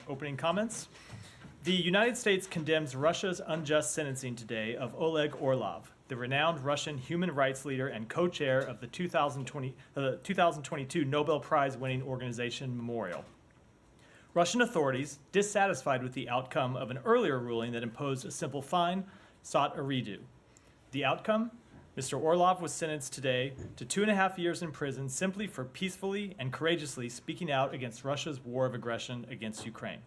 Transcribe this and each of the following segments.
Opening comments. The United States condemns Russia's unjust sentencing today of Oleg Orlov, the renowned Russian human rights leader and co-chair of the 2022 Nobel Prize-winning organization Memorial. Russian authorities, dissatisfied with the outcome of an earlier ruling that imposed a simple fine, sought a redo. The outcome? Mr. Orlov was sentenced today to 2.5 years in prison simply for peacefully and courageously speaking out against Russia's war of aggression against Ukraine.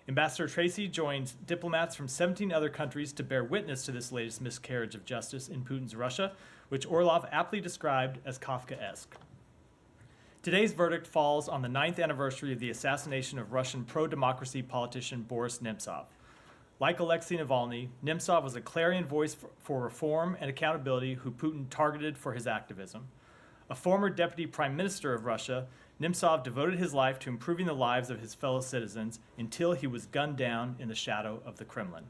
Ambassador Tracy joined diplomats from 17 other countries to bear witness to this latest miscarriage of justice in Putin's Russia, which Orlov aptly described as Kafkaesque. Today's verdict falls on the 9th anniversary of the assassination of Russian pro-democracy politician Boris Nemtsov. Like Alexei Navalny, Nemtsov was a clarion voice for reform and accountability who Putin targeted for his activism. A former deputy prime minister of Russia, Nemtsov devoted his life to improving the lives of his fellow citizens until he was gunned down in the shadow of the Kremlin.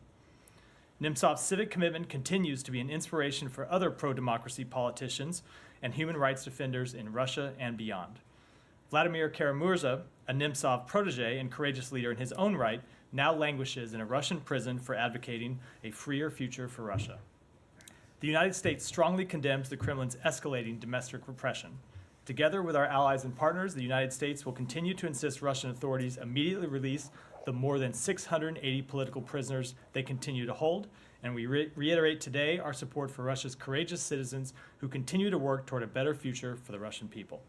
Nemtsov's civic commitment continues to be an inspiration for other pro-democracy politicians and human rights defenders in Russia and beyond. Vladimir Kara-Murza, a Nemtsov protege and courageous leader in his own right, now languishes in a Russian prison for advocating a freer future for Russia. The United States strongly condemns the Kremlin's escalating domestic repression. Together with our allies and partners, the United States will continue to insist Russian authorities immediately release the more than 680 political prisoners they continue to hold, and we reiterate today our support for Russia's courageous citizens who continue to work toward a better future for the Russian people.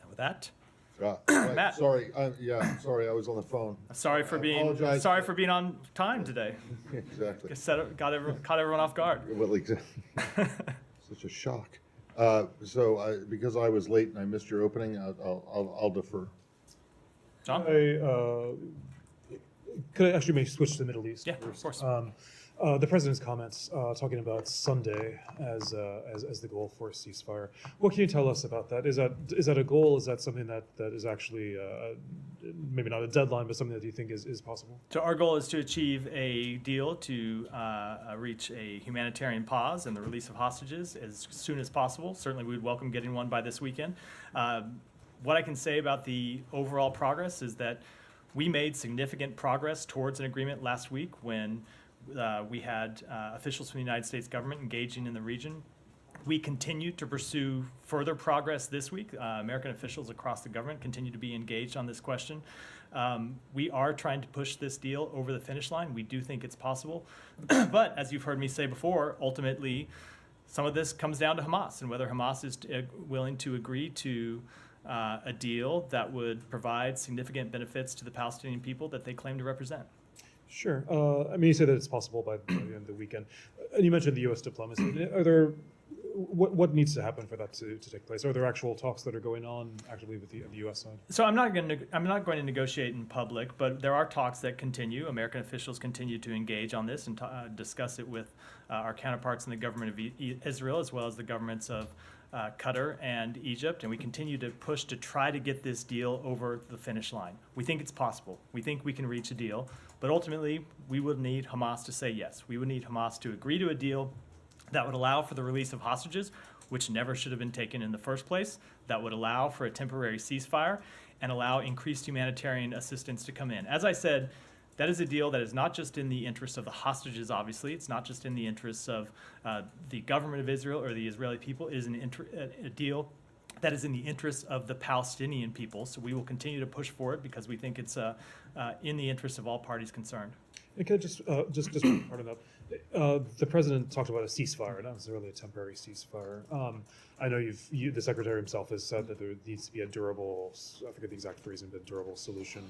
And with that, Matt. Sorry, sorry, I was on the phone. Sorry for being on time today. Exactly. Caught everyone off guard. Well, exactly. Such a shock. Because I was late and I missed your opening, I'll defer. John? Could I actually maybe switch to the Middle East? Yeah, first? of course. The president's comments talking about Sunday as the goal for a ceasefire. What can you tell us about that? Is that a goal? Is that something that is actually maybe not a deadline, but something that you think is possible? So our goal is to achieve a deal to reach a humanitarian pause and the release of hostages as soon as possible. Certainly we would welcome getting one by this weekend. What I can say about the overall progress is that we made significant progress towards an agreement last week when we had officials from the United States government engaging in the region. We continue to pursue further progress this week. American officials across the government continue to be engaged on this question. We are trying to push this deal over the finish line. We do think it's possible. But as you've heard me say before, ultimately, some of this comes down to Hamas and whether Hamas is willing to agree to a deal that would provide significant benefits to the Palestinian people that they claim to represent. Sure. I mean, you say that it's possible by the end of the weekend. And you mentioned the U.S. diplomacy. What needs to happen for that to take place? Are there actual talks that are going on actively with the U.S. side? So I'm not going to negotiate in public, but there are talks that continue. American officials continue to engage on this and discuss it with our counterparts in the government of Israel as well as the governments of Qatar and Egypt, and we continue to push to try to get this deal over the finish line. We think it's possible. We think we can reach a deal, but ultimately we would need Hamas to say yes. We would need Hamas to agree to a deal that would allow for the release of hostages, which never should have been taken in the first place, that would allow for a temporary ceasefire and allow increased humanitarian assistance to come in. As I said, that is a deal that is not just in the interests of the hostages, obviously. It's not just in the interests of the government of Israel or the Israeli people. It is a deal that is in the interests of the Palestinian people. So we will continue to push for it because we think it's in the interest of all parties concerned. And can I just part of that? The president talked about a ceasefire, not necessarily a temporary ceasefire. I know the secretary himself has said that there needs to be a durable, I forget the exact phrasing, but durable solution.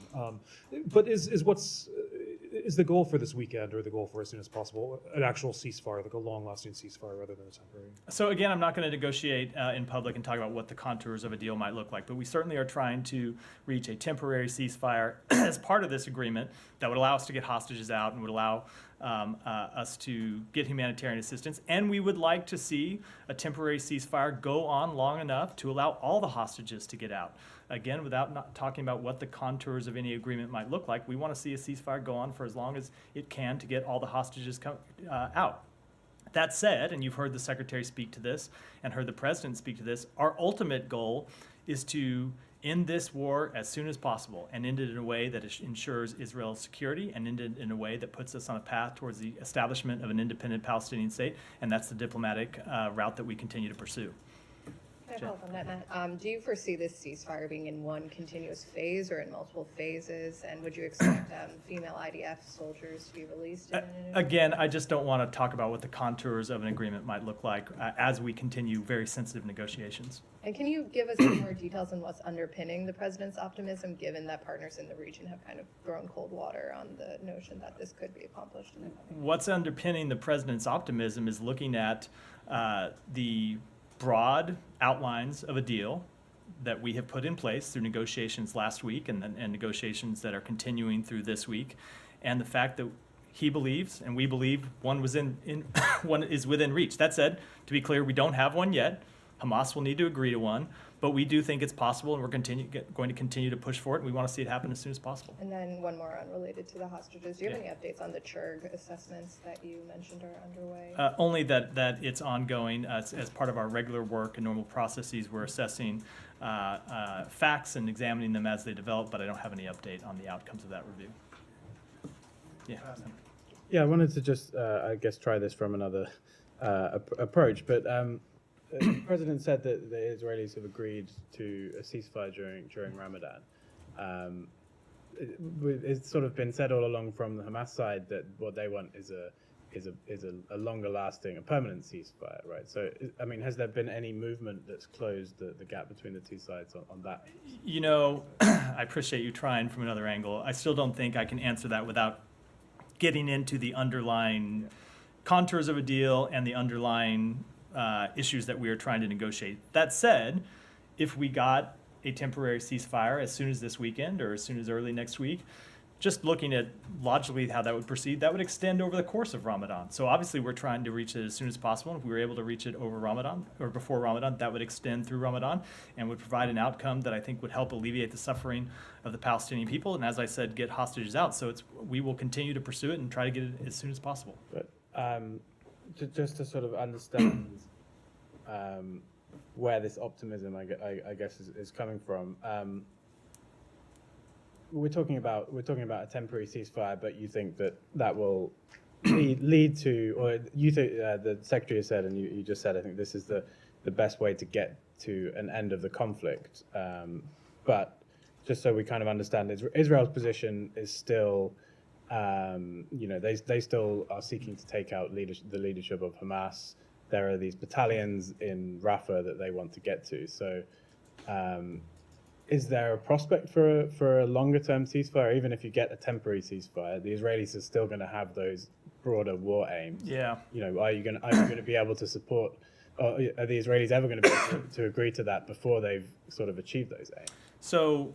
But is the goal for this weekend, or the goal for as soon as possible, an actual ceasefire, like a long-lasting ceasefire rather than a temporary? So again, I'm not going to negotiate in public and talk about what the contours of a deal might look like, but we certainly are trying to reach a temporary ceasefire as part of this agreement that would allow us to get hostages out and would allow us to get humanitarian assistance. And we would like to see a temporary ceasefire go on long enough to allow all the hostages to get out. Again, without not talking about what the contours of any agreement might look like, we want to see a ceasefire go on for as long as it can to get all the hostages out. That said, and you've heard the secretary speak to this and heard the president speak to this, our ultimate goal is to end this war as soon as possible and end it in a way that ensures Israel's security and end it in a way that puts us on a path towards the establishment of an independent Palestinian state, and that's the diplomatic route that we continue to pursue. Can I follow up on that, Matt? Do you foresee this ceasefire being in one continuous phase or in multiple phases? And would you expect female IDF soldiers to be released? Again, I just don't want to talk about what the contours of an agreement might look like as we continue very sensitive negotiations. And can you give us some more details on what's underpinning the president's optimism, given that partners in the region have kind of thrown cold water on the notion that this could be accomplished? What's underpinning the president's optimism is looking at the broad outlines of a deal that we have put in place through negotiations last week and negotiations that are continuing through this week, and the fact that he believes and we believe one is within reach. That said, to be clear, we don't have one yet. Hamas will need to agree to one, but we do think it's possible, and we're going to continue to push for it, and we want to see it happen as soon as possible. And then one more unrelated to the hostages. Do you have any updates on the CHURG assessments that you mentioned are underway? Only that it's ongoing as part of our regular work and normal processes. We're assessing facts and examining them as they develop, but I don't have any update on the outcomes of that review. Yeah. Yeah, I wanted to just, I guess, try this from another approach, but the president said that the Israelis have agreed to a ceasefire during Ramadan. It's sort of been said all along from the Hamas side that what they want is a longer lasting, a permanent ceasefire, right? So, I mean, has there been any movement that's closed the gap between the two sides on that? You know, I appreciate you trying from another angle. I still don't think I can answer that without getting into the underlying contours of a deal and the underlying issues that we are trying to negotiate. That said, if we got a temporary ceasefire as soon as this weekend or as soon as early next week, just looking at logically how that would proceed, that would extend over the course of Ramadan. So obviously we're trying to reach it as soon as possible. If we were able to reach it over Ramadan or before Ramadan, that would extend through Ramadan and would provide an outcome that I think would help alleviate the suffering of the Palestinian people. And as I said, get hostages out. So we will continue to pursue it and try to get it as soon as possible. But just to sort of understand where this optimism, I guess, is coming from. We're talking about a temporary ceasefire, but you think that will lead to, or you think the secretary has said, and you just said, I think this is the best way to get to an end of the conflict. But just so we kind of understand, Israel's position is still, they still are seeking to take out the leadership of Hamas. There are these battalions in Rafah that they want to get to. So is there a prospect for a longer term ceasefire? Even if you get a temporary ceasefire, the Israelis are still going to have those broader war aims. Yeah. Are you going to be able to support, or are the Israelis ever going to be able to agree to that before they've sort of achieved those aims? So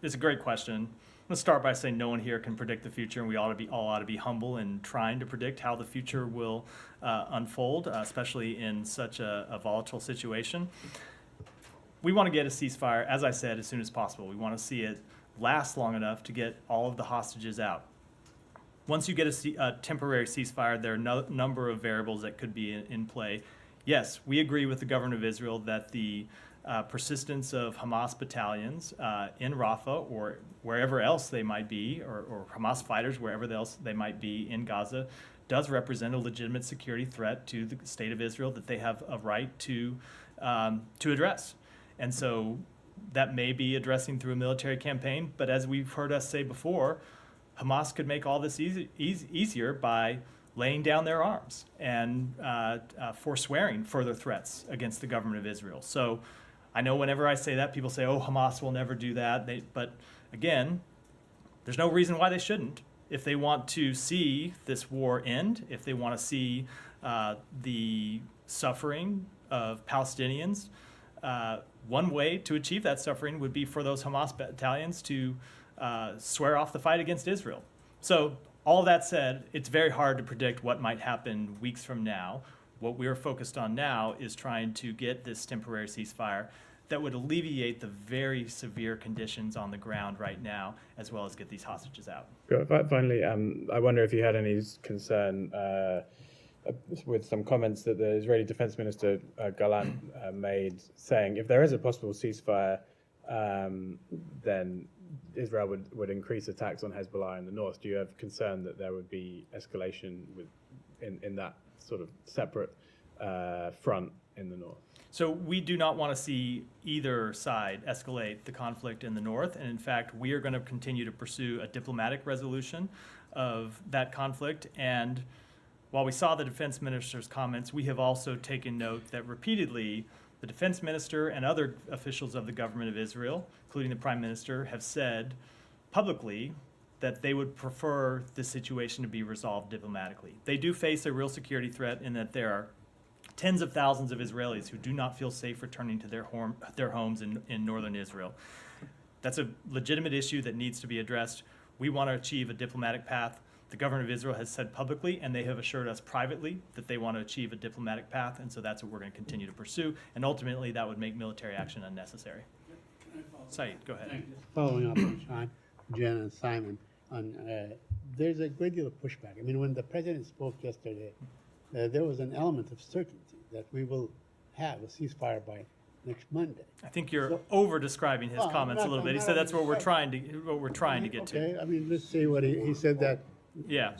it's a great question. Let's start by saying no one here can predict the future, and we all ought to be humble in trying to predict how the future will unfold, especially in such a volatile situation. We want to get a ceasefire, as I said, as soon as possible. We want to see it last long enough to get all of the hostages out. Once you get a temporary ceasefire, there are no number of variables that could be in play. Yes, we agree with the government of Israel that the persistence of Hamas battalions in Rafah or wherever else they might be, or Hamas fighters wherever else they might be in Gaza, does represent a legitimate security threat to the state of Israel that they have a right to address. And so that may be addressing through a military campaign, but as we've heard us say before, Hamas could make all this easier by laying down their arms and forswearing further threats against the government of Israel. So I know whenever I say that, people say, oh, Hamas will never do that. But again, there's no reason why they shouldn't. If they want to see this war end, if they want to see the suffering of Palestinians, one way to achieve that suffering would be for those Hamas battalions to swear off the fight against Israel. So all that said, it's very hard to predict what might happen weeks from now. What we're focused on now is trying to get this temporary ceasefire that would alleviate the very severe conditions on the ground right now, as well as get these hostages out. Finally, I wonder if you had any concern with some comments that the Israeli Defense Minister Gallant made, saying if there is a possible ceasefire, then Israel would increase attacks on Hezbollah in the north. Do you have concern that there would be escalation in that sort of separate front in the north? So we do not want to see either side escalate the conflict in the north. And in fact, we are going to continue to pursue a diplomatic resolution of that conflict. And while we saw the defense minister's comments, we have also taken note that repeatedly the defense minister and other officials of the government of Israel, including the prime minister, have said publicly that they would prefer this situation to be resolved diplomatically. They do face a real security threat in that there are tens of thousands of Israelis who do not feel safe returning to their homes in northern Israel. That's a legitimate issue that needs to be addressed. We want to achieve a diplomatic path. The government of Israel has said publicly, and they have assured us privately, that they want to achieve a diplomatic path, and so that's what we're going to continue to pursue. And ultimately, that would make military action unnecessary. Saeed, go ahead. Following up on Sean, Jen, and Simon, there's a great deal of pushback. I mean, when the president spoke yesterday, there was an element of certainty that we will have a ceasefire by next Monday. I think you're So- over-describing his Well, comments a little bit. He said that's what we're trying to get to. Okay, I mean, let's see what he said that. Yeah,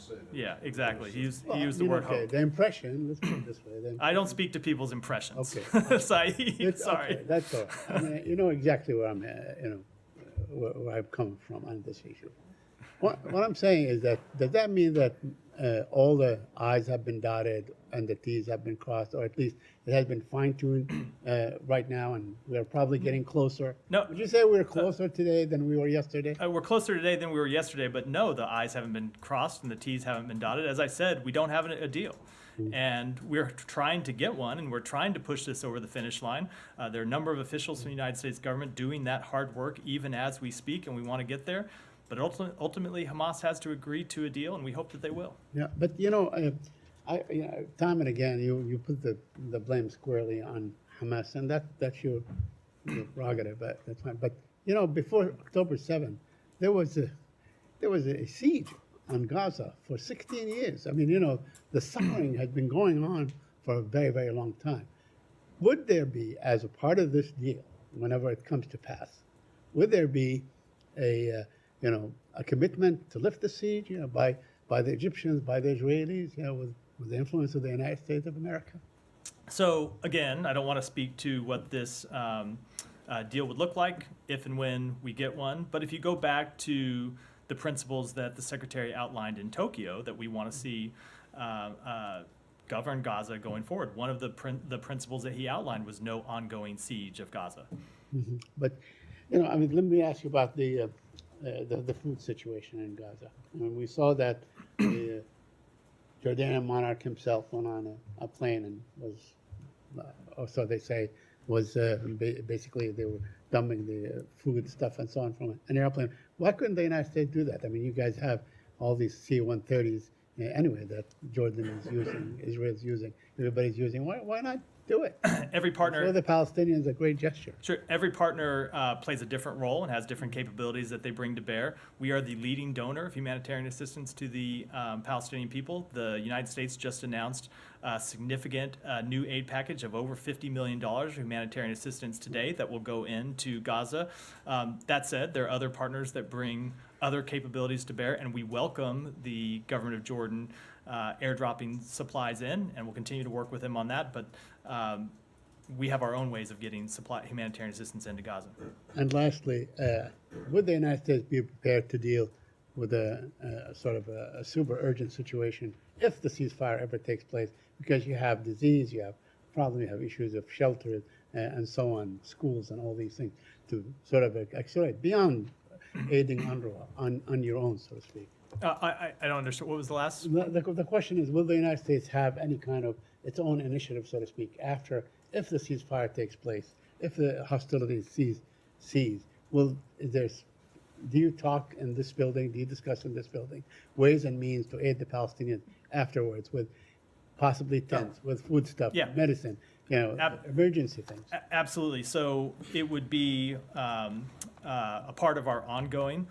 exactly. He used Well, the I mean, word okay, hope. the impression, let's put it this way. I don't speak to people's impressions. Okay. Saeed, sorry. Okay, that's all right. I mean, you know exactly where I'm, where I'm coming from on this issue. What I'm saying is that, does that mean that all the I's have been dotted and the T's have been crossed, or at least it has been fine-tuned right now, and we're probably getting closer? No. Would you say we're closer today than we were yesterday? We're closer today than we were yesterday, but no, the I's haven't been crossed and the T's haven't been dotted. As I said, we don't have a deal. And we're trying to get one, and we're trying to push this over the finish line. There are a number of officials from the United States government doing that hard work even as we speak, and we want to get there. But ultimately, Hamas has to agree to a deal, and we hope that they will. Yeah, but time and again, you put the blame squarely on Hamas, and that's your prerogative. That's fine. But before October 7th, there was a siege on Gaza for 16 years. I mean, the suffering had been going on for a very, very long time. Would there be, as a part of this deal, whenever it comes to pass, would there be a commitment to lift the siege, by the Egyptians, by the Israelis, with the influence of the United States of America? So again, I don't want to speak to what this deal would look like if and when we get one. But if you go back to the principles that the Secretary outlined in Tokyo that we want to see govern Gaza going forward, one of the principles that he outlined was no ongoing siege of Gaza. Mm-hmm. But, let me ask you about the food situation in Gaza. I mean, we saw that the Jordanian monarch himself went on a plane and was, or so they say, was basically they were dumping the food stuff and so on from an airplane. Why couldn't the United States do that? I mean, you guys have all these C-130s anyway that Jordan is using, Israel's using, everybody's using. Why not do it? Every partner. Show the Palestinians a great gesture. Sure. Every partner plays a different role and has different capabilities that they bring to bear. We are the leading donor of humanitarian assistance to the Palestinian people. The United States just announced a significant new aid package of over $50 million of humanitarian assistance today that will go into Gaza. That said, there are other partners that bring other capabilities to bear, and we welcome the government of Jordan airdropping supplies in, and we'll continue to work with them on that. But we have our own ways of getting humanitarian assistance into Gaza. And lastly, would the United States be prepared to deal with a sort of a super urgent situation if the ceasefire ever takes place? Because you have disease, you have issues of shelter and so on, schools and all these things, to sort of accelerate beyond aiding UNRWA on your own, so to speak. I don't understand. What was the last? The question is, will the United States have any kind of its own initiative, so to speak, if the ceasefire takes place, if the hostilities cease? Do you talk in this building, do you discuss in this building ways and means to aid the Palestinians afterwards with possibly tents, with food stuff, Yeah. medicine, emergency things? Absolutely. So it would be a part of our ongoing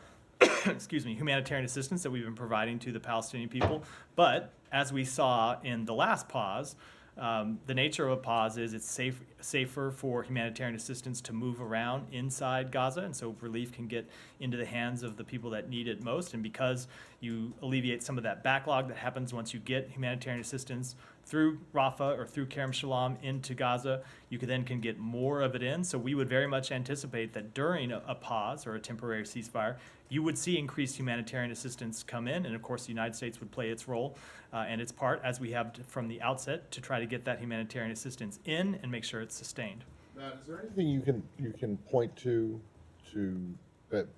humanitarian assistance that we've been providing to the Palestinian people. But as we saw in the last pause, The nature of a pause is it's safer for humanitarian assistance to move around inside Gaza, and so relief can get into the hands of the people that need it most. And because you alleviate some of that backlog that happens once you get humanitarian assistance through Rafah or through Kerem Shalom into Gaza, you can get more of it in. So we would very much anticipate that during a pause or a temporary ceasefire, you would see increased humanitarian assistance come in, and of course the United States would play its role and its part, as we have from the outset, to try to get that humanitarian assistance in and make sure it's sustained. Matt, is there anything you can point to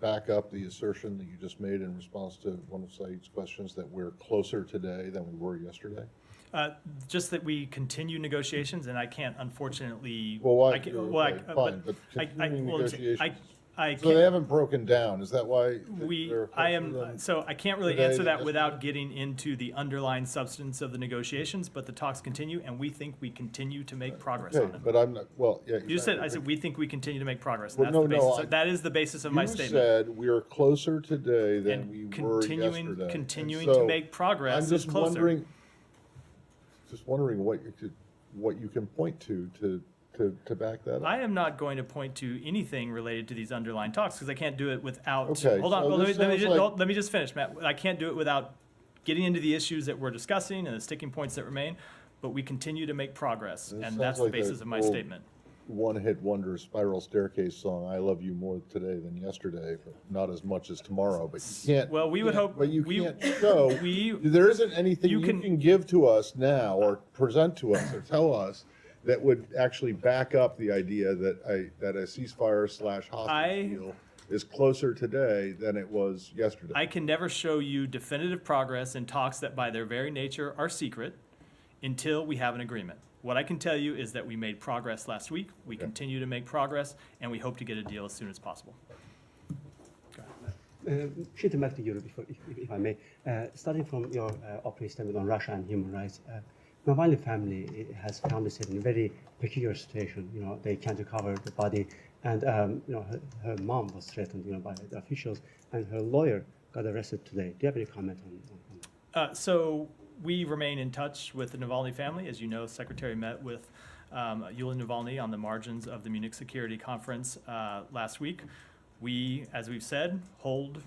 back up the assertion that you just made in response to one of Saeed's questions, that we're closer today than we were yesterday? Just that we continue negotiations, and I can't, unfortunately. Well, why? I can, Okay, fine, but continuing well, negotiations. I So they can't. haven't broken down. Is that why? So I can't really today answer than that without yesterday? getting into the underlying substance of the negotiations, but the talks continue, and we think we continue to make progress on Okay, them. but I'm not, well, yeah. You just said, exactly. I said, we think we continue to make progress, and Well, that's the no, basis, that is the basis of my You statement. said we are closer today than And we were yesterday. continuing And to so make progress I'm is just closer. wondering what you can point to back that up. I am not going to point to anything related to these underlying talks, because I can't do it without, Okay, hold on, so well, this sounds let me just finish, Matt. I can't do it without getting into the issues that we're discussing and the sticking points that remain, but we continue to make progress, This and sounds that's the like basis a of my old statement. One-hit wonder spiral staircase song, I love you more today than yesterday, but not as much as tomorrow, but you can't. Well, we would can't- hope- But you we- can't show, there isn't anything you you can- can give to us now or present to us or tell us that would actually back up the idea that a ceasefire / hostage deal is closer today than it was yesterday. I can never show you definitive progress in talks that by their very nature are secret until we have an agreement. What I can tell you is that we made progress last week, we continue to make progress, and we hope to get a deal as soon as possible. Shifting back to Europe, if I may, starting from your opening statement on Russia and human rights, Navalny family has found itself in a very peculiar situation. You know, they can't recover the body, and you know, her mom was threatened, you know, by the officials, and her lawyer got arrested today. Do you have any comment on that? So we remain in touch with the Navalny family. As you know, Secretary met with Yulia Navalny on the margins of the Munich Security Conference last week. We, as we've said, hold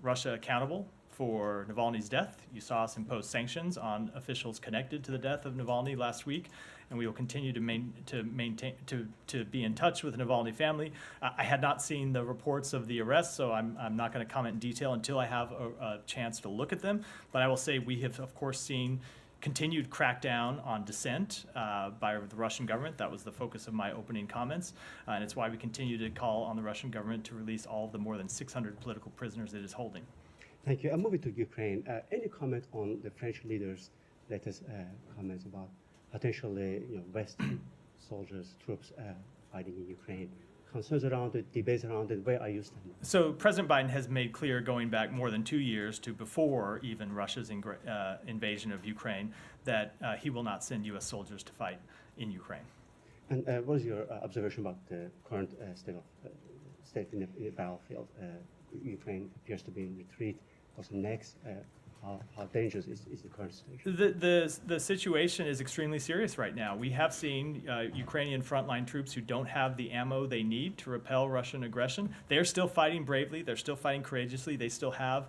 Russia accountable for Navalny's death. You saw us impose sanctions on officials connected to the death of Navalny last week, and we will continue to be in touch with the Navalny family. I had not seen the reports of the arrest, so I'm not going to comment in detail until I have a chance to look at them. But I will say we have, of course, seen continued crackdown on dissent by the Russian government. That was the focus of my opening comments, and it's why we continue to call on the Russian government to release all of the more than 600 political prisoners it is holding. Thank you. I'm moving to Ukraine. Any comment on the French leaders' latest comments about potentially, you know, Western soldiers, troops fighting in Ukraine? Concerns around it, debates around it. Where are you standing? So President Biden has made clear, going back more than 2 years to before even Russia's invasion of Ukraine, that he will not send U.S. soldiers to fight in Ukraine. And what is your observation about the current state in the battlefield? Ukraine appears to be in retreat. What's next? How dangerous is the current situation? The situation is extremely serious right now. We have seen Ukrainian frontline troops who don't have the ammo they need to repel Russian aggression. They are still fighting bravely. They're still fighting courageously. They still have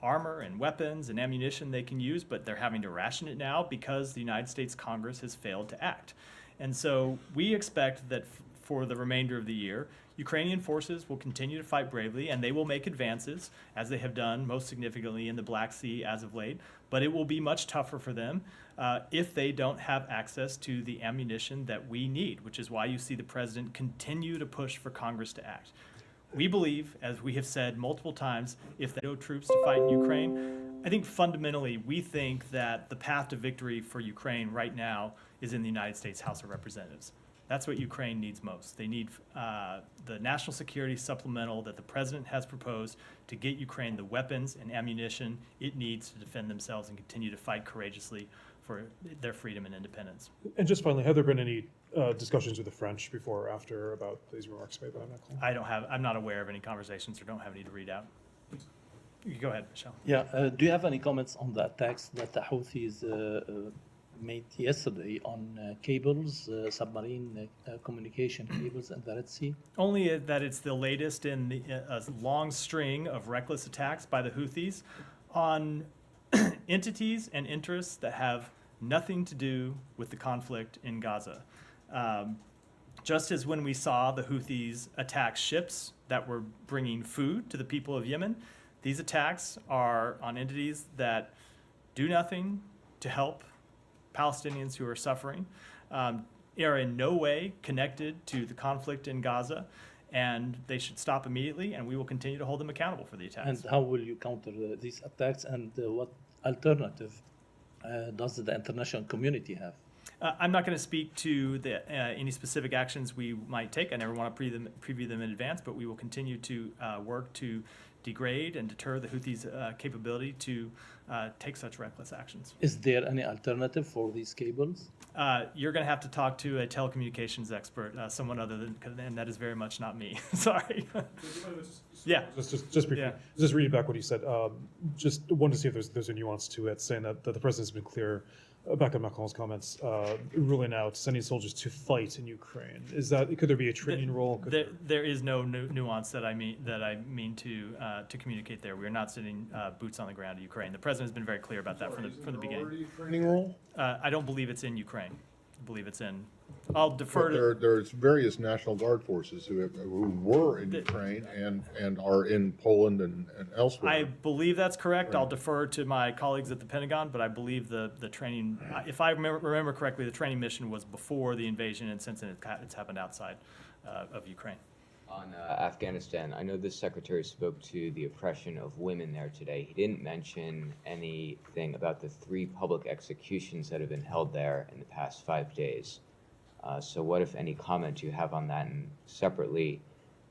armor and weapons and ammunition they can use, but they're having to ration it now because the United States Congress has failed to act. And so we expect that for the remainder of the year, Ukrainian forces will continue to fight bravely, and they will make advances, as they have done most significantly in the Black Sea as of late. But it will be much tougher for them if they don't have access to the ammunition that we need, which is why you see the president continue to push for Congress to act. We believe, as we have said multiple times, if there are no troops to fight in Ukraine, I think fundamentally we think that the path to victory for Ukraine right now is in the United States House of Representatives. That's what Ukraine needs most. They need the national security supplemental that the president has proposed to get Ukraine the weapons and ammunition it needs to defend themselves and continue to fight courageously for their freedom and independence. And just finally, have there been any discussions with the French before or after about these remarks made by Macron? I'm not aware of any conversations or don't have any to read out. You go ahead, Michelle. Yeah, do you have any comments on the attacks that the Houthis made yesterday on cables, submarine communication cables in the Red Sea? Only that it's the latest in a long string of reckless attacks by the Houthis on entities and interests that have nothing to do with the conflict in Gaza. Just as when we saw the Houthis attack ships that were bringing food to the people of Yemen, these attacks are on entities that do nothing to help Palestinians who are suffering, are in no way connected to the conflict in Gaza, and they should stop immediately, and we will continue to hold them accountable for the attacks. And how will you counter these attacks, and what alternative does the international community have? I'm not going to speak to any specific actions we might take. I never want to preview them in advance, but we will continue to work to degrade and deter the Houthis' capability to take such reckless actions. Is there any alternative for these cables? You're going to have to talk to a telecommunications expert, someone other than, and that is very much not me. Sorry. Yeah. Just briefly, Yeah. just reading back what you said. Just wanted to see if there's a nuance to it, saying that the president's been clear. Back on Macron's comments, ruling out sending soldiers to fight in Ukraine. Could there be a training role? There is no nuance that I mean to communicate there. We are not sending boots on the ground to Ukraine. The president has been very clear about that from the beginning. Training role? I don't believe it's in Ukraine. I believe it's in. I'll defer to. There's various National Guard forces who were in Ukraine and are in Poland and elsewhere. I believe that's correct. I'll defer to my colleagues at the Pentagon, but I believe the training, if I remember correctly, the training mission was before the invasion, and since then it's happened outside of Ukraine. On Afghanistan, I know the secretary spoke to the oppression of women there today. He didn't mention anything about the 3 public executions that have been held there in the past 5 days. So what, if any, comment you have on that? And separately,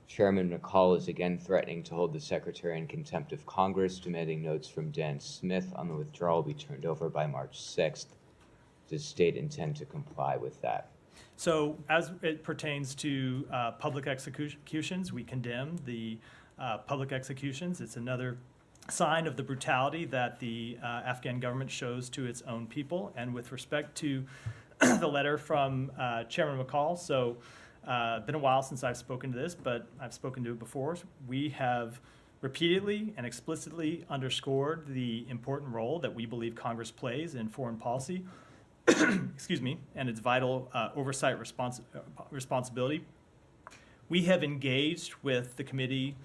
Chairman McCall is again threatening to hold the secretary in contempt of Congress, demanding notes from Dan Smith on the withdrawal be turned over by March 6th. Does state intend to comply with that? So as it pertains to public executions, we condemn the public executions. It's another sign of the brutality that the Afghan government shows to its own people. And with respect to the letter from Chairman McCall, so been a while since I've spoken to this, but I've spoken to it before. We have repeatedly and explicitly underscored the important role that we believe Congress plays in foreign policy. Excuse me, and its vital oversight responsibility. We have engaged with the committee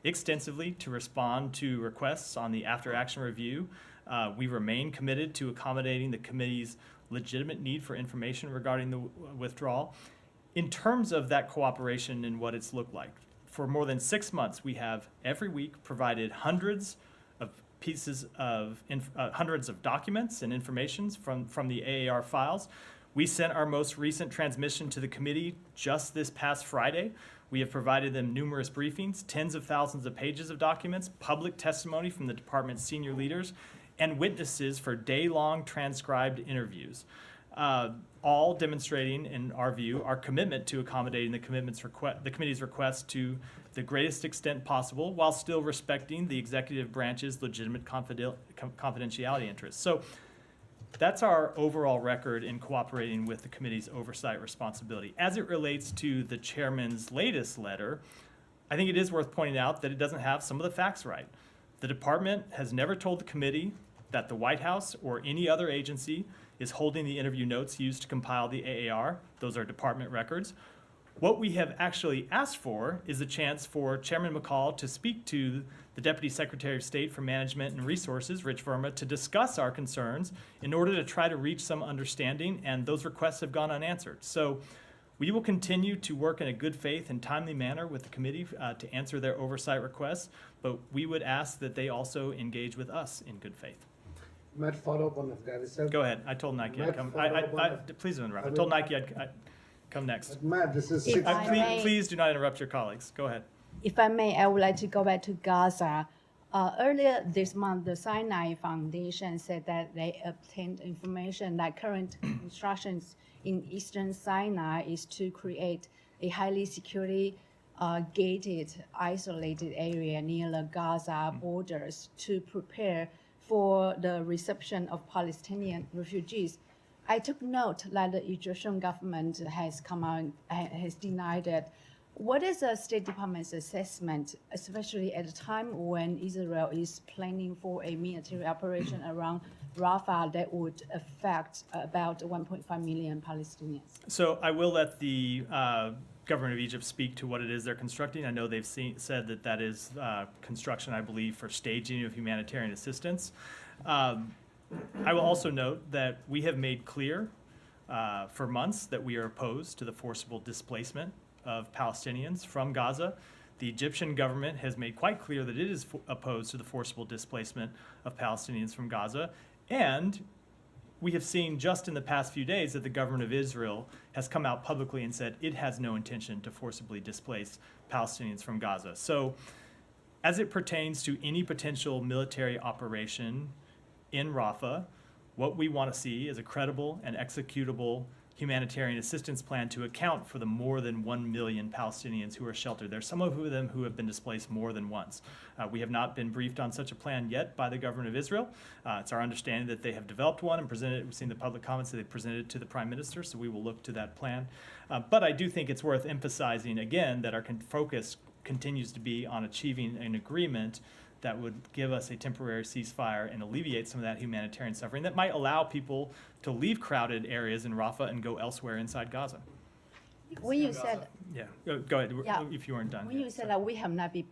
extensively to respond to requests on the after-action review. We remain committed to accommodating the committee's legitimate need for information regarding the withdrawal. In terms of that cooperation and what it's looked like, for more than 6 months, we have every week provided hundreds of pieces of hundreds of documents and informations from the AAR files. We sent our most recent transmission to the committee just this past Friday. We have provided them numerous briefings, tens of thousands of pages of documents, public testimony from the department's senior leaders, and witnesses for day-long transcribed interviews, all demonstrating, in our view, our commitment to accommodating the committee's request to the greatest extent possible, while still respecting the executive branch's legitimate confidentiality interests. So that's our overall record in cooperating with the committee's oversight responsibility. As it relates to the chairman's latest letter, I think it is worth pointing out that it doesn't have some of the facts right. The department has never told the committee that the White House or any other agency is holding the interview notes used to compile the AAR. Those are department records. What we have actually asked for is a chance for Chairman McCall to speak to the Deputy Secretary of State for Management and Resources, Rich Verma, to discuss our concerns in order to try to reach some understanding, and those requests have gone unanswered. So we will continue to work in a good faith and timely manner with the committee to answer their oversight requests, but we would ask that they also engage with us in good faith. Might follow up on Afghanistan. Go ahead. I told Nike I'd come. Please don't interrupt. I told Nike I'd come next. Matt, this is If I may- Please do not interrupt your colleagues. Go ahead. If I may, I would like to go back to Gaza. Earlier this month, the Sinai Foundation said that they obtained information that current instructions in eastern Sinai is to create a highly securely gated, isolated area near the Gaza borders to prepare for the reception of Palestinian refugees. I took note that the Egyptian government has come out and has denied it. What is the State Department's assessment, especially at a time when Israel is planning for a military operation around Rafah that would affect about 1.5 million Palestinians? So I will let the government of Egypt speak to what it is they're constructing. I know they've said that that is construction, I believe, for staging of humanitarian assistance. I will also note that we have made clear for months that we are opposed to the forcible displacement of Palestinians from Gaza. The Egyptian government has made quite clear that it is opposed to the forcible displacement of Palestinians from Gaza. And we have seen just in the past few days that the government of Israel has come out publicly and said it has no intention to forcibly displace Palestinians from Gaza. So as it pertains to any potential military operation in Rafah, what we want to see is a credible and executable humanitarian assistance plan to account for the more than 1 million Palestinians who are sheltered. There's some of them who have been displaced more than once. We have not been briefed on such a plan yet by the government of Israel. It's our understanding that they have developed one and presented it. We've seen the public comments that they presented it to the Prime Minister, so we will look to that plan. But I do think it's worth emphasizing again that our focus continues to be on achieving an agreement that would give us a temporary ceasefire and alleviate some of that humanitarian suffering that might allow people to leave crowded areas in Rafah and go elsewhere inside Gaza. When you said, Yeah, go ahead, Yeah. if you weren't done. when Yeah, you said sorry. that we have not been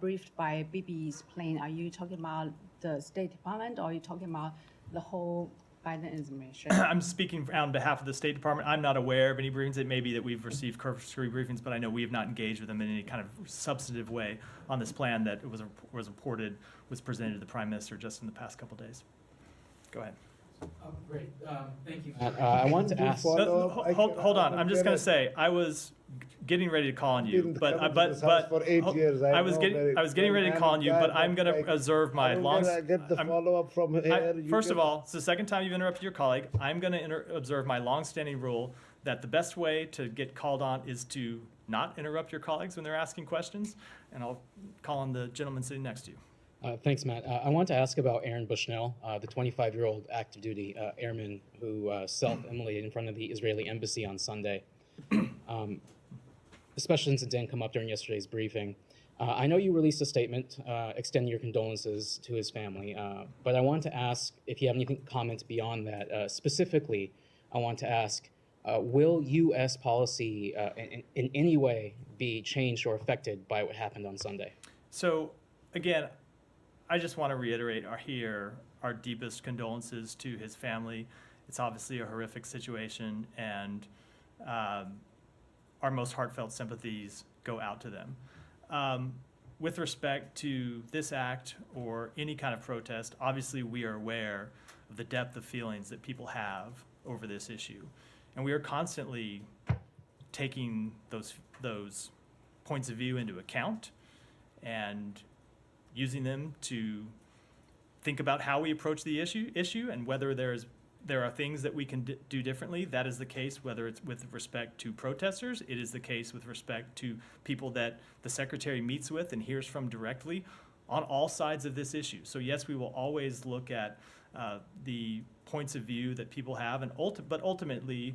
briefed by BB's plan, are you talking about the State Department or are you talking about the whole Biden administration? I'm speaking on behalf of the State Department. I'm not aware of any briefings. It may be that we've received cursory briefings, but I know we have not engaged with them in any kind of substantive way on this plan that was presented to the Prime Minister just in the past couple days. Go ahead. Great, thank you. I want to ask. Hold on. I'm just going to say I was getting ready to call on you, but for 8 years. I was getting ready to call on you, but I'm going to observe my long. Get the follow-up from here. First of all, it's the second time you've interrupted your colleague. I'm going to observe my long-standing rule that the best way to get called on is to not interrupt your colleagues when they're asking questions, and I'll call on the gentleman sitting next to you. Thanks, Matt. I want to ask about Aaron Bushnell, the 25-year-old active duty airman who self-immolated in front of the Israeli embassy on Sunday. The special incident didn't come up during yesterday's briefing. I know you released a statement extending your condolences to his family, but I want to ask if you have anything comments beyond that. Specifically, I want to ask, will U.S. policy in any way be changed or affected by what happened on Sunday? So, again, I just want to reiterate our deepest condolences to his family. It's obviously a horrific situation, and our most heartfelt sympathies go out to them. With respect to this act or any kind of protest, obviously we are aware of the depth of feelings that people have over this issue. And we are constantly taking those points of view into account and using them to think about how we approach the issue and whether there are things that we can do differently. That is the case whether it's with respect to protesters. It is the case with respect to people that the Secretary meets with and hears from directly on all sides of this issue. So yes, we will always look at the points of view that people have, but ultimately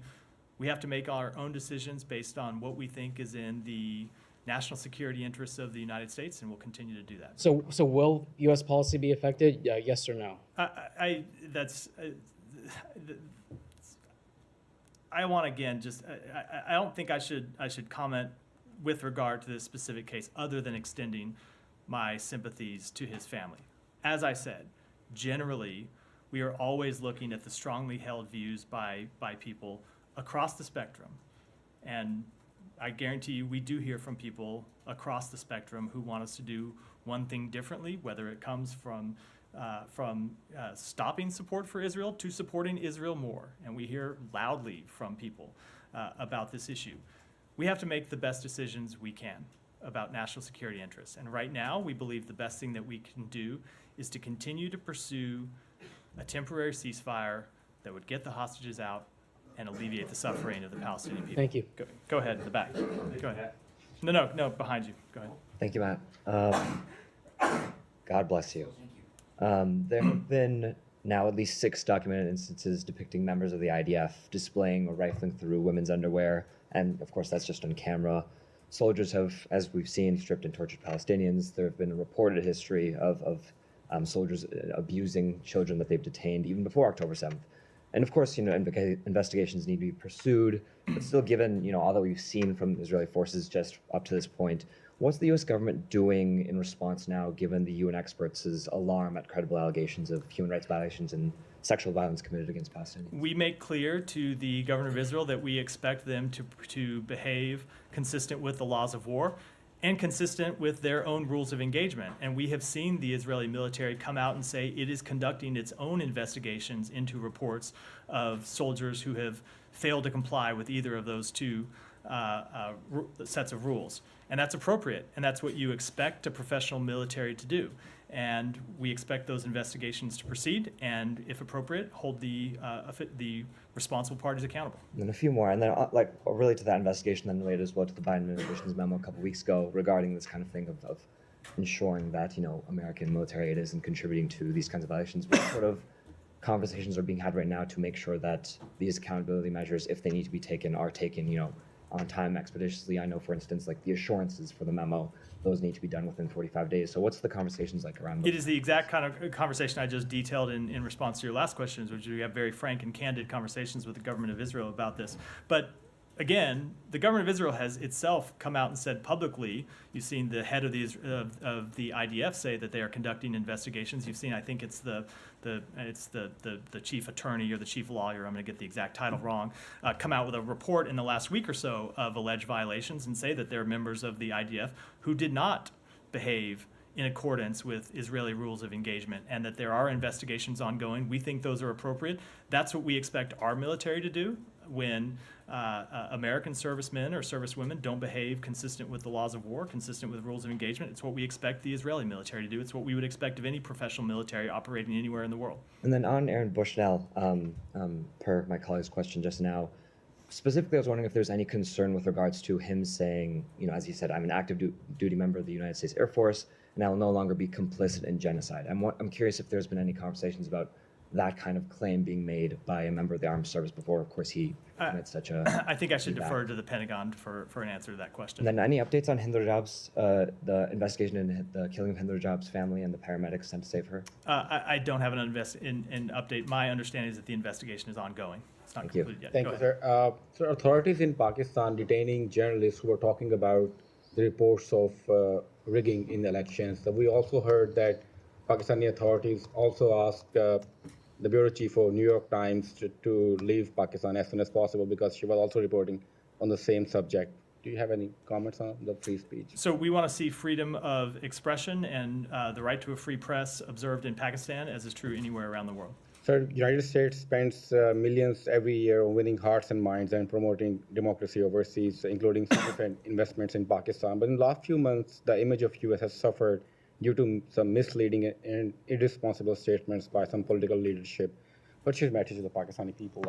we have to make our own decisions based on what we think is in the national security interests of the United States, and we'll continue to do that. So will U.S. policy be affected? Yes or no? I want to again I don't think I should comment with regard to this specific case other than extending my sympathies to his family. As I said, generally we are always looking at the strongly held views by people across the spectrum, and I guarantee you we do hear from people across the spectrum who want us to do one thing differently, whether it comes from stopping support for Israel to supporting Israel more. And we hear loudly from people about this issue. We have to make the best decisions we can about national security interests. And right now, we believe the best thing that we can do is to continue to pursue a temporary ceasefire that would get the hostages out and alleviate the suffering of the Palestinian people. Thank you. Go ahead, in the back. Go ahead. No, behind you. Go ahead. Thank you, Matt. God bless you. There have been now at least 6 documented instances depicting members of the IDF displaying or rifling through women's underwear. And of course, that's just on camera. Soldiers have, as we've seen, stripped and tortured Palestinians. There have been a reported history of soldiers abusing children that they've detained even before October 7th. And of course, investigations need to be pursued. But still, given all that we've seen from Israeli forces just up to this point, what's the U.S. government doing in response now, given the UN experts' alarm at credible allegations of human rights violations and sexual violence committed against Palestinians? We make clear to the government of Israel that we expect them to behave consistent with the laws of war and consistent with their own rules of engagement. And we have seen the Israeli military come out and say it is conducting its own investigations into reports of soldiers who have failed to comply with either of those two sets of rules. And that's appropriate, and that's what you expect a professional military to do. And we expect those investigations to proceed, and if appropriate, hold the responsible parties accountable. And a few more, and then related to that investigation, then related as well to the Biden administration's memo a couple weeks ago regarding this kind of thing of ensuring that American military aid isn't contributing to these kinds of violations. What sort of conversations are being had right now to make sure that these accountability measures, if they need to be taken, are taken, on time, expeditiously? I know, for instance, like the assurances for the memo, those need to be done within 45 days. So what's the conversations like around those? It is the exact kind of conversation I just detailed in response to your last questions, which we have very frank and candid conversations with the government of Israel about this. But again, the government of Israel has itself come out and said publicly, you've seen the head of the IDF say that they are conducting investigations. You've seen, I think it's the chief attorney or the chief lawyer, I'm going to get the exact title wrong, come out with a report in the last week or so of alleged violations and say that they're members of the IDF who did not behave in accordance with Israeli rules of engagement, and that there are investigations ongoing. We think those are appropriate. That's what we expect our military to do when American servicemen or servicewomen don't behave consistent with the laws of war, consistent with rules of engagement. It's what we expect the Israeli military to do. It's what we would expect of any professional military operating anywhere in the world. And then on Aaron Bushnell, per my colleague's question just now, specifically I was wondering if there's any concern with regards to him saying, as he said, I'm an active duty member of the United States Air Force, and I will no longer be complicit in genocide. I'm curious if there's been any conversations about that kind of claim being made by a member of the armed service before, of course, he commits such a... I think I should defer to the Pentagon for an answer to that question. And then any updates on Hind Rajab's, the investigation into the killing of Hind Rajab's family and the paramedics sent to save her? I don't have an update. My understanding is that the investigation is ongoing. It's not concluded yet. Thank you, sir. So authorities in Pakistan detaining journalists who were talking about the reports of rigging in elections. So we also heard that Pakistani authorities also asked the bureau chief of New York Times to leave Pakistan as soon as possible because she was also reporting on the same subject. Do you have any comments on the free speech? So we want to see freedom of expression and the right to a free press observed in Pakistan, as is true anywhere around the world. Sir, United States spends millions every year on winning hearts and minds and promoting democracy overseas, including significant investments in Pakistan. But in the last few months, the image of U.S. has suffered due to some misleading and irresponsible statements by some political leadership. What's your message to the Pakistani people?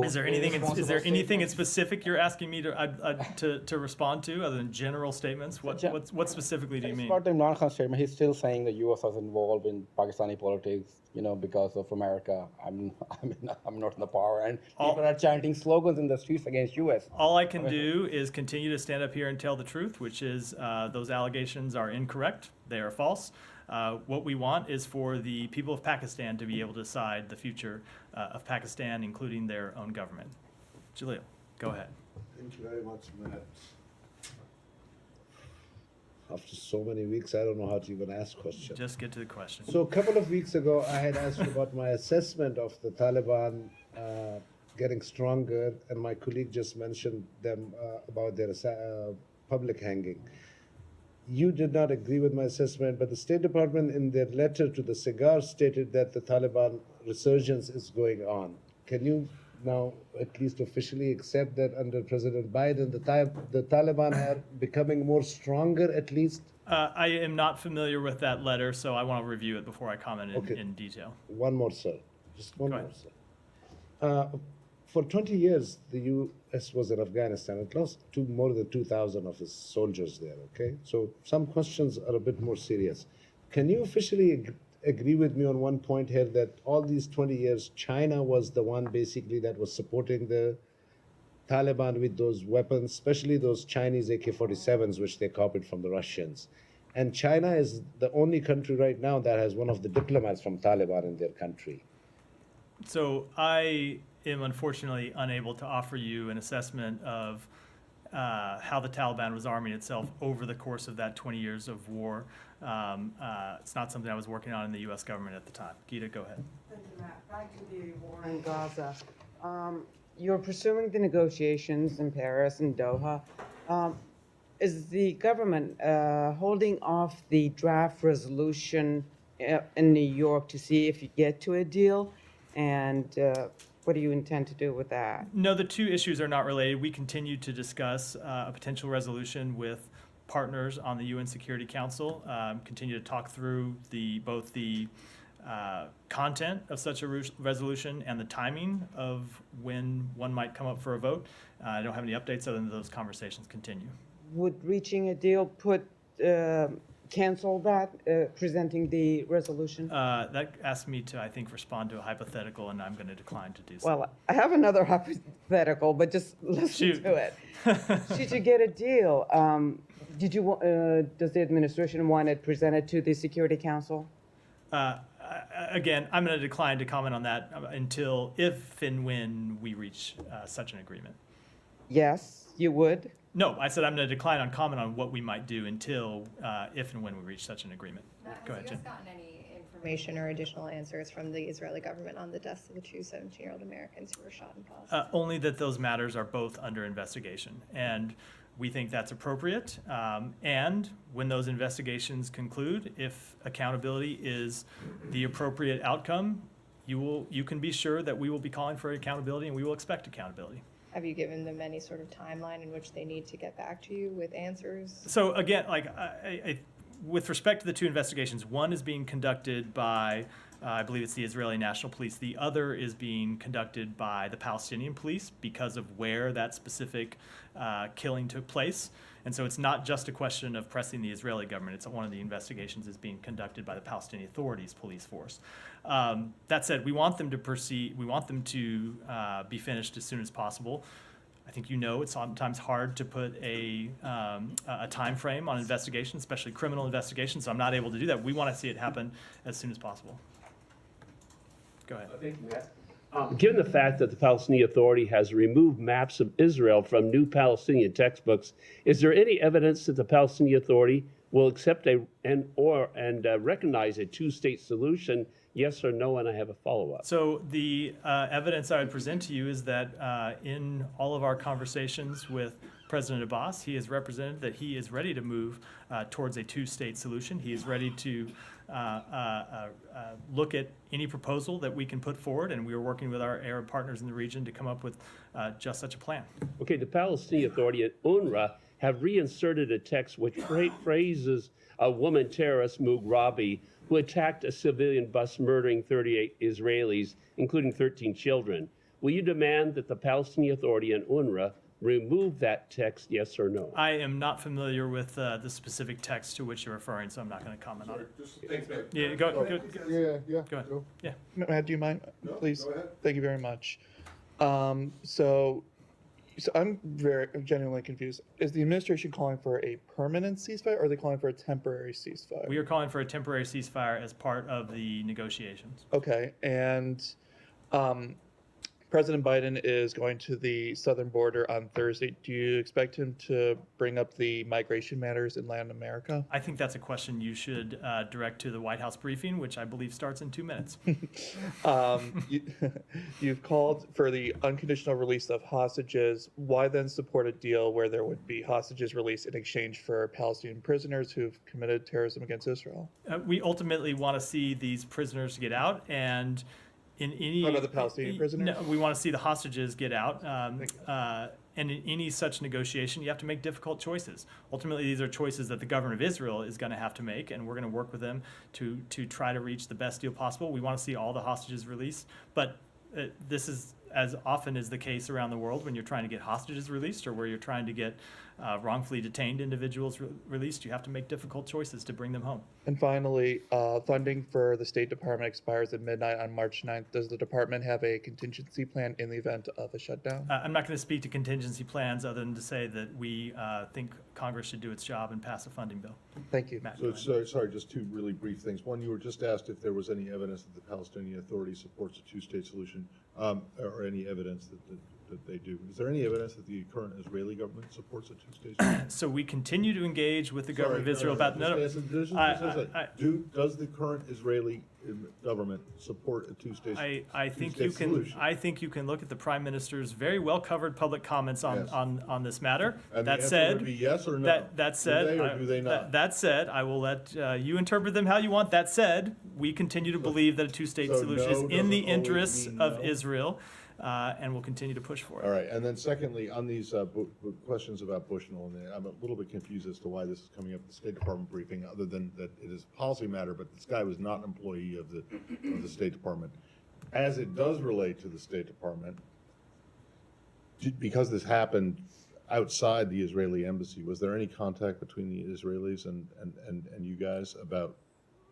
Is there anything in specific you're asking me to respond to other than general statements? What specifically do you mean? About the Imran Khan statement, he's still saying the U.S. was involved in Pakistani politics, because of America. I'm not in the power, and people are chanting slogans in the streets against U.S. All I can do is continue to stand up here and tell the truth, which is those allegations are incorrect. They are false. What we want is for the people of Pakistan to be able to decide the future of Pakistan, including their own government. Jaleel, go ahead. Thank you very much, Matt. After so many weeks, I don't know how to even ask questions. Just get to the question. So a couple of weeks ago, I had asked about my assessment of the Taliban getting stronger, and my colleague just mentioned them about their public hanging. You did not agree with my assessment, but the State Department in their letter to the Cigar stated that the Taliban resurgence is going on. Can you now at least officially accept that under President Biden, the Taliban are becoming more stronger at least? I am not familiar with that letter, so I want to review it before I comment in detail. One more, sir. Just one more, sir. For 20 years, the U.S. was in Afghanistan. It lost more than 2,000 of its soldiers there, okay? So some questions are a bit more serious. Can you officially agree with me on one point here, that all these 20 years, China was the one basically that was supporting the Taliban with those weapons, especially those Chinese AK-47s, which they copied from the Russians. And China is the only country right now that has one of the diplomats from Taliban in their country. So I am unfortunately unable to offer you an assessment of how the Taliban was arming itself over the course of that 20 years of war. It's not something I was working on in the U.S. government at the time. Geeta, go ahead. Thank you, Matt. Back to the war in Gaza. You're pursuing the negotiations in Paris and Doha. Is the government holding off the draft resolution in New York to see if you get to a deal? And what do you intend to do with that? No, the two issues are not related. We continue to discuss a potential resolution with partners on the UN Security Council, continue to talk through both the content of such a resolution and the timing of when one might come up for a vote. I don't have any updates other than those conversations continue. Would reaching a deal cancel that, presenting the resolution? That asked me to, I think, respond to a hypothetical, and I'm going to decline to do so. Well, I have another hypothetical, but just listen to it. Should you get a deal, does the administration want it presented to the Security Council? Again, I'm going to decline to comment on that until if and when we reach such an agreement. Yes, you would? No, I said I'm going to decline on comment on what we might do until if and when we reach such an agreement. Go ahead, Jen. Has the U.S. gotten any information or additional answers from the Israeli government on the deaths of the two 17-year-old Americans who were shot in Palestine? Only that those matters are both under investigation, and we think that's appropriate. And when those investigations conclude, if accountability is the appropriate outcome, you can be sure that we will be calling for accountability, and we will expect accountability. Have you given them any sort of timeline in which they need to get back to you with answers? So again, with respect to the two investigations, one is being conducted by, I believe it's the Israeli National Police. The other is being conducted by the Palestinian police because of where that specific killing took place. And so it's not just a question of pressing the Israeli government. It's one of the investigations is being conducted by the Palestinian Authority's police force. That said, we want them to proceed. We want them to be finished as soon as possible. I think it's sometimes hard to put a time frame on investigation, especially criminal investigations. So I'm not able to do that. We want to see it happen as soon as possible. Go ahead. Thank you, Matt. Given the fact that the Palestinian Authority has removed maps of Israel from new Palestinian textbooks, is there any evidence that the Palestinian Authority will accept and recognize a two-state solution? Yes or no? And I have a follow-up. So the evidence I would present to you is that in all of our conversations with President Abbas, he has represented that he is ready to move towards a two-state solution. He is ready to look at any proposal that we can put forward, and we are working with our Arab partners in the region to come up with just such a plan. Okay, the Palestinian Authority and UNRWA have reinserted a text which phrases a woman terrorist, Mughrabi, who attacked a civilian bus, murdering 38 Israelis, including 13 children. Will you demand that the Palestinian Authority and UNRWA remove that text, yes or no? I am not familiar with the specific text to which you're referring, so I'm not going to comment on it. Thanks, Matt. Yeah, go ahead. Go ahead. Yeah. Matt, do you mind, please? Go ahead. Thank you very much. So I'm genuinely confused. Is the administration calling for a permanent ceasefire, or are they calling for a temporary ceasefire? We are calling for a temporary ceasefire as part of the negotiations. Okay, and President Biden is going to the southern border on Thursday. Do you expect him to bring up the migration matters in Latin America? I think that's a question you should direct to the White House briefing, which I believe starts in 2 minutes. You've called for the unconditional release of hostages. Why then support a deal where there would be hostages released in exchange for Palestinian prisoners who've committed terrorism against Israel? We ultimately want to see these prisoners get out, and in any the Palestinian prisoners? No, we want to see the hostages get out. And in any such negotiation, you have to make difficult choices. Ultimately, these are choices that the government of Israel is going to have to make, and we're going to work with them to try to reach the best deal possible. We want to see all the hostages released, but this is as often is the case around the world when you're trying to get hostages released or where you're trying to get wrongfully detained individuals released, you have to make difficult choices to bring them home. And finally, funding for the State Department expires at midnight on March 9th. Does the department have a contingency plan in the event of a shutdown? I'm not going to speak to contingency plans other than to say that we think Congress should do its job and pass a funding bill. Thank you. Matt, So, sorry, just two really brief things. One, you were just asked if there was any evidence that the Palestinian Authority supports a two-state solution, or any evidence that they do. Is there any evidence that the current Israeli government supports a two-state solution? So we continue to engage with the government of Israel about Does the current Israeli government support a two-state solution? I think you can look at the Prime Minister's very well covered public comments on this matter. And That the answer said, would be yes or no? that said, Do they or do they not? that said, I will let you interpret them how you want. That said, we continue to believe that a two-state so solution no is in doesn't the always interests mean of no? Israel, and will continue to push for it. All right, and then secondly, on these questions about Bushnell, and I'm a little bit confused as to why this is coming up at the State Department briefing, other than that it is a policy matter, but this guy was not an employee of the State Department. As it does relate to the State Department, because this happened outside the Israeli embassy, was there any contact between the Israelis and you guys about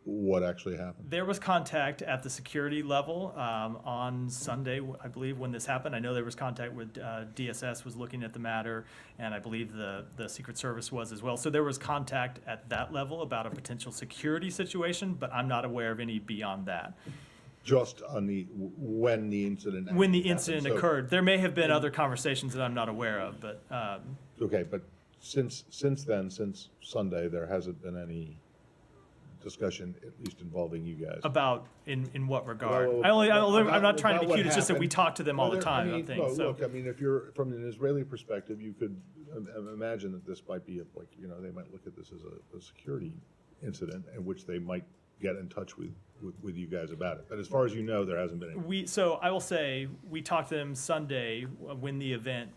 what actually happened? There was contact at the security level on Sunday, I believe, when this happened. I know there was contact with DSS was looking at the matter, and I believe the Secret Service was as well. So there was contact at that level about a potential security situation, but I'm not aware of any beyond that. Just on when the incident When the happened. incident So- occurred, there may have been other conversations that I'm not aware of, but Okay, but since then, since Sunday, there hasn't been any discussion, at least involving you guys. about in what regard? Well, I'm not trying to about be what cute. It's just that we happened. talk to them all Well, the time on no, things. So look, I mean, if you're from an Israeli perspective, you could imagine that this might be they might look at this as a security incident in which they might get in touch with you guys about it. But as far as you know, there hasn't been any. So I will say we talked to them Sunday when the event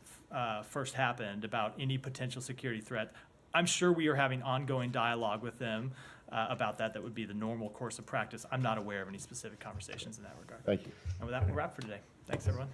first happened about any potential security threat. I'm sure we are having ongoing dialogue with them about that. That would be the normal course of practice. I'm not aware of any specific conversations in that regard. Thank you. And with that, we'll wrap for today. Thanks, everyone.